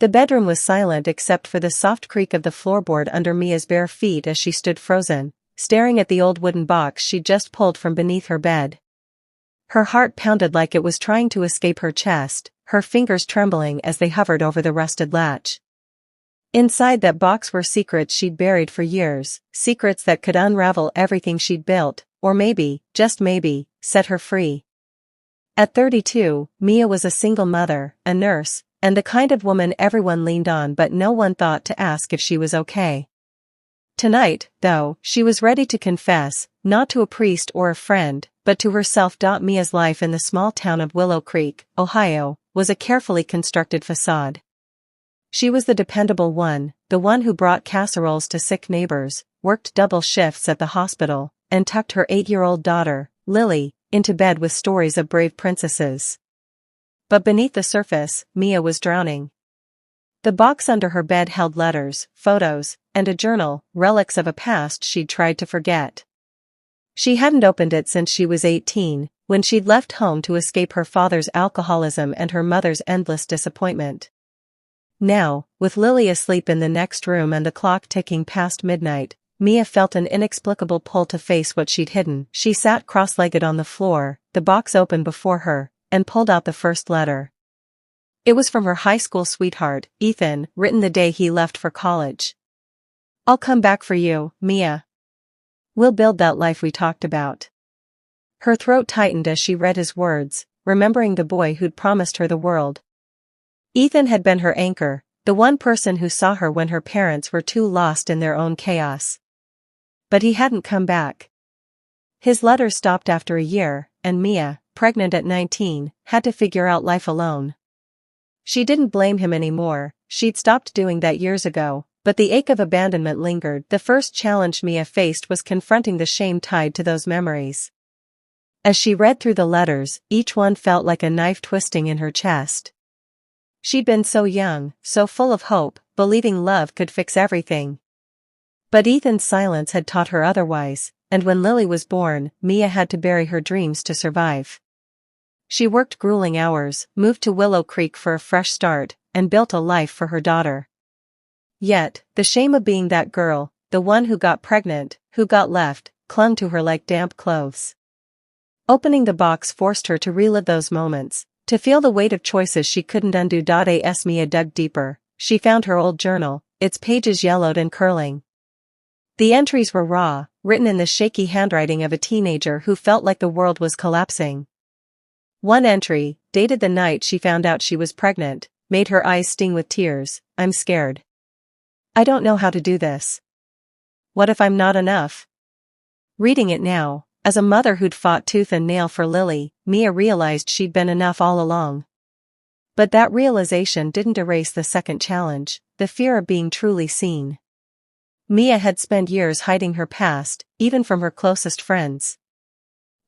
The bedroom was silent except for the soft creak of the floorboard under Mia's bare feet as she stood frozen, staring at the old wooden box she'd just pulled from beneath her bed. Her heart pounded like it was trying to escape her chest, her fingers trembling as they hovered over the rusted latch. Inside that box were secrets she'd buried for years, secrets that could unravel everything she'd built, or maybe, just maybe, set her free. At 32, Mia was a single mother, a nurse, and the kind of woman everyone leaned on but no one thought to ask if she was okay. Tonight, though, she was ready to confess, not to a priest or a friend, but to herself. Mia's life in the small town of Willow Creek, Ohio, was a carefully constructed facade. She was the dependable one, the one who brought casseroles to sick neighbors, worked double shifts at the hospital, and tucked her 8-year-old daughter, Lily, into bed with stories of brave princesses. But beneath the surface, Mia was drowning. The box under her bed held letters, photos, and a journal, relics of a past she'd tried to forget. She hadn't opened it since she was 18, when she'd left home to escape her father's alcoholism and her mother's endless disappointment. Now, with Lily asleep in the next room and the clock ticking past midnight, Mia felt an inexplicable pull to face what she'd hidden. She sat cross-legged on the floor, the box open before her, and pulled out the first letter. It was from her high school sweetheart, Ethan, written the day he left for college. "I'll come back for you, Mia. We'll build that life we talked about." Her throat tightened as she read his words, remembering the boy who'd promised her the world. Ethan had been her anchor, the one person who saw her when her parents were too lost in their own chaos. But he hadn't come back. His letters stopped after a year, and Mia, pregnant at 19, had to figure out life alone. She didn't blame him anymore, she'd stopped doing that years ago, but the ache of abandonment lingered. The first challenge Mia faced was confronting the shame tied to those memories. As she read through the letters, each one felt like a knife twisting in her chest. She'd been so young, so full of hope, believing love could fix everything. But Ethan's silence had taught her otherwise, and when Lily was born, Mia had to bury her dreams to survive. She worked grueling hours, moved to Willow Creek for a fresh start, and built a life for her daughter. Yet, the shame of being that girl, the one who got pregnant, who got left, clung to her like damp clothes. Opening the box forced her to relive those moments, to feel the weight of choices she couldn't undo. As Mia dug deeper, she found her old journal, its pages yellowed and curling. The entries were raw, written in the shaky handwriting of a teenager who felt like the world was collapsing. One entry, dated the night she found out she was pregnant, made her eyes sting with tears. "I'm scared. I don't know how to do this. What if I'm not enough?" Reading it now, as a mother who'd fought tooth and nail for Lily, Mia realized she'd been enough all along. But that realization didn't erase the second challenge, the fear of being truly seen. Mia had spent years hiding her past, even from her closest friends.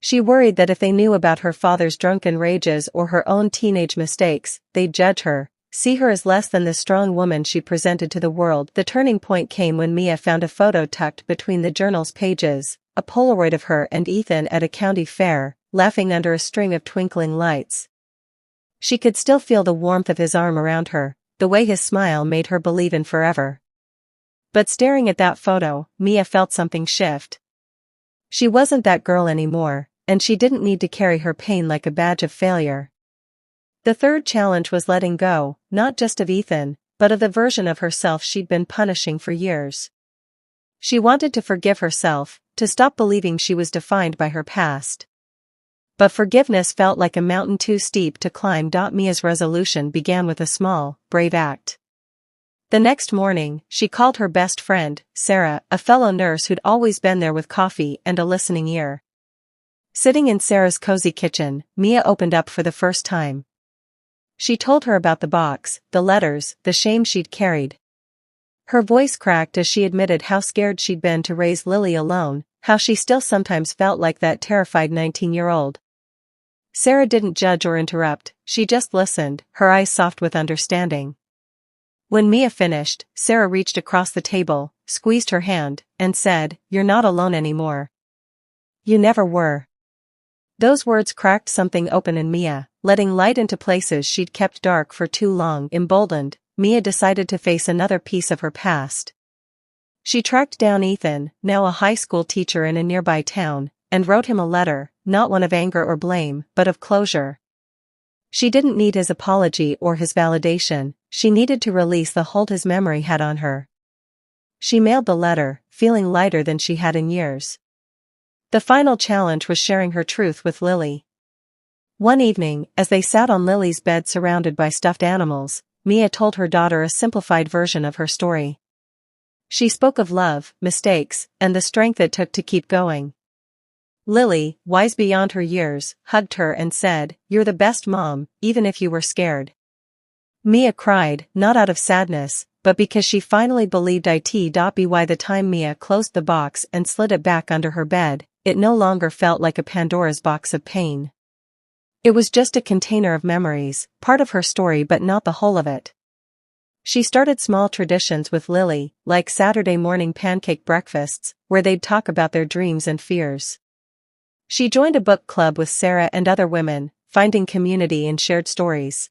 She worried that if they knew about her father's drunken rages or her own teenage mistakes, they'd judge her, see her as less than the strong woman she presented to the world. The turning point came when Mia found a photo tucked between the journal's pages, a Polaroid of her and Ethan at a county fair, laughing under a string of twinkling lights. She could still feel the warmth of his arm around her, the way his smile made her believe in forever. But staring at that photo, Mia felt something shift. She wasn't that girl anymore, and she didn't need to carry her pain like a badge of failure. The third challenge was letting go, not just of Ethan, but of the version of herself she'd been punishing for years. She wanted to forgive herself, to stop believing she was defined by her past. But forgiveness felt like a mountain too steep to climb. Mia's resolution began with a small, brave act. The next morning, she called her best friend, Sarah, a fellow nurse who'd always been there with coffee and a listening ear. Sitting in Sarah's cozy kitchen, Mia opened up for the first time. She told her about the box, the letters, the shame she'd carried. Her voice cracked as she admitted how scared she'd been to raise Lily alone, how she still sometimes felt like that terrified 19-year-old. Sarah didn't judge or interrupt, she just listened, her eyes soft with understanding. When Mia finished, Sarah reached across the table, squeezed her hand, and said, "You're not alone anymore. You never were. Those words cracked something open in Mia, letting light into places she'd kept dark for too long. Emboldened, Mia decided to face another piece of her past. She tracked down Ethan, now a high school teacher in a nearby town, and wrote him a letter, not one of anger or blame, but of closure. She didn't need his apology or his validation, she needed to release the hold his memory had on her. She mailed the letter, feeling lighter than she had in years. The final challenge was sharing her truth with Lily. One evening, as they sat on Lily's bed surrounded by stuffed animals, Mia told her daughter a simplified version of her story. She spoke of love, mistakes, and the strength it took to keep going. Lily, wise beyond her years, hugged her and said, "You're the best mom, even if you were scared." Mia cried, not out of sadness, but because she finally believed it. By the time Mia closed the box and slid it back under her bed, it no longer felt like a Pandora's box of pain. It was just a container of memories, part of her story but not the whole of it. She started small traditions with Lily, like Saturday morning pancake breakfasts, where they'd talk about their dreams and fears. She joined a book club with Sarah and other women, finding community in shared stories.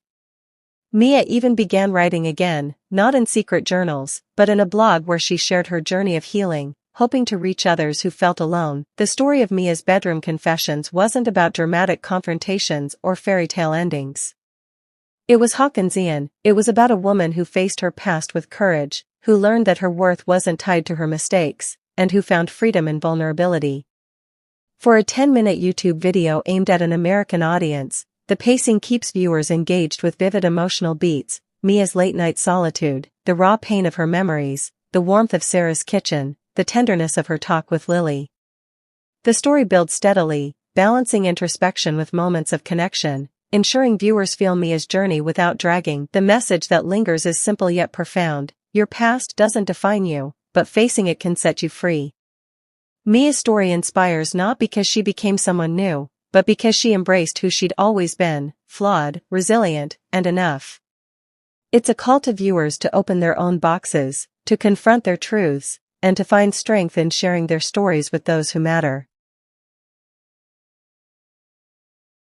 Mia even began writing again, not in secret journals, but in a blog where she shared her journey of healing, hoping to reach others who felt alone. The story of Mia's bedroom confessions wasn't about dramatic confrontations or fairy tale endings. It was Hawkinsian. It was about a woman who faced her past with courage, who learned that her worth wasn't tied to her mistakes, and who found freedom in vulnerability. For a 10-minute YouTube video aimed at an American audience, the pacing keeps viewers engaged with vivid emotional beats, Mia's late-night solitude, the raw pain of her memories, the warmth of Sarah's kitchen, the tenderness of her talk with Lily. The story builds steadily, balancing introspection with moments of connection, ensuring viewers feel Mia's journey without dragging. The message that lingers is simple yet profound: your past doesn't define you, but facing it can set you free. Mia's story inspires not because she became someone new, but because she embraced who she'd always been, flawed, resilient, and enough. It's a call to viewers to open their own boxes, to confront their truths, and to find strength in sharing their stories with those who matter.